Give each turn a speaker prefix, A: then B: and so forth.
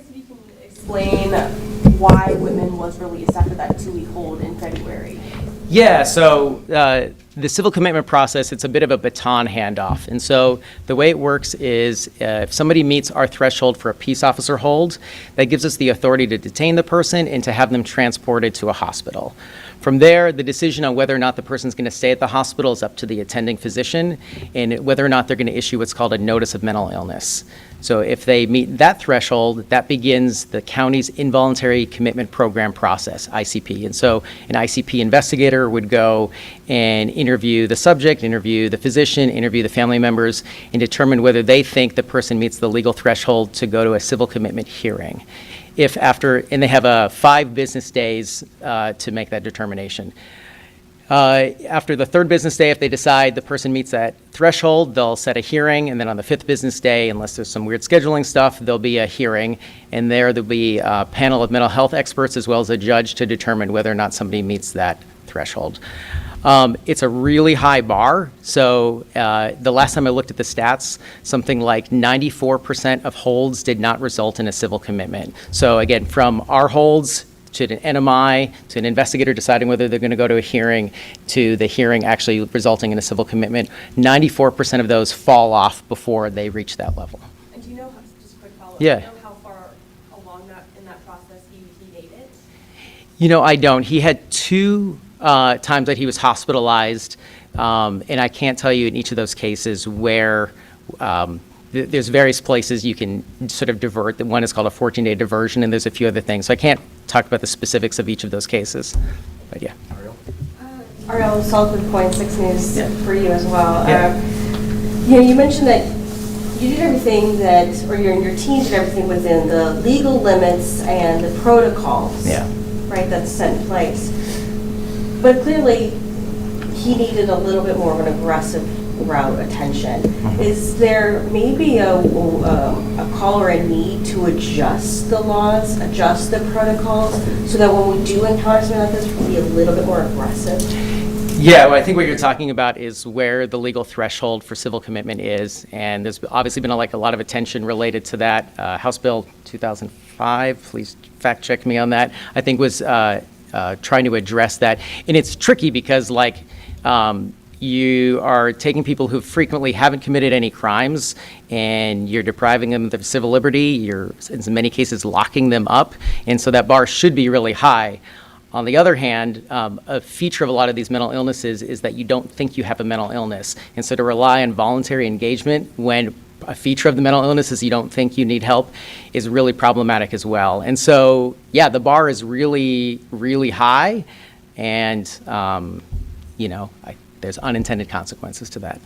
A: curious if you can explain why Whitman was released after that 2-week hold in February.
B: Yeah, so the civil commitment process, it's a bit of a baton handoff. And so the way it works is if somebody meets our threshold for a peace officer hold, that gives us the authority to detain the person and to have them transported to a hospital. From there, the decision on whether or not the person's going to stay at the hospital is up to the attending physician and whether or not they're going to issue what's called a notice of mental illness. So if they meet that threshold, that begins the county's involuntary commitment program process, ICP. And so an ICP investigator would go and interview the subject, interview the physician, interview the family members, and determine whether they think the person meets the legal threshold to go to a civil commitment hearing. And they have 5 business days to make that determination. After the 3rd business day, if they decide the person meets that threshold, they'll set a hearing, and then on the 5th business day, unless there's some weird scheduling stuff, there'll be a hearing, and there'll be a panel of mental health experts as well as a judge to determine whether or not somebody meets that threshold. It's a really high bar, so the last time I looked at the stats, something like 94% of holds did not result in a civil commitment. So again, from our holds to an NMI, to an investigator deciding whether they're going to go to a hearing, to the hearing actually resulting in a civil commitment, 94% of those fall off before they reach that level.
A: And do you know, just a quick follow-up,
B: Yeah.
A: do you know how far along in that process he made it?
B: You know, I don't. He had 2 times that he was hospitalized, and I can't tell you in each of those cases where there's various places you can sort of divert. The one is called a 14-day diversion, and there's a few other things. So I can't talk about the specifics of each of those cases, but yeah.
A: Ariel, Sullivan Point, 6 News for you as well.
B: Yeah.
A: You mentioned that you did everything or your team did everything within the legal limits and the protocols, right, that's set in place. But clearly, he needed a little bit more of an aggressive route attention. Is there maybe a call or a need to adjust the laws, adjust the protocols, so that when we do encounter something like this, we'll be a little bit more aggressive?
B: Yeah, well, I think what you're talking about is where the legal threshold for civil commitment is, and there's obviously been a lot of attention related to that. House Bill 2005, please fact check me on that, I think was trying to address that. And it's tricky because you are taking people who frequently haven't committed any crimes and you're depriving them of their civil liberty. You're, in many cases, locking them up. And so that bar should be really high. On the other hand, a feature of a lot of these mental illnesses is that you don't think you have a mental illness. And so to rely on voluntary engagement when a feature of the mental illness is you don't think you need help is really problematic as well. And so, yeah, the bar is really, really high. And, there's unintended consequences to that.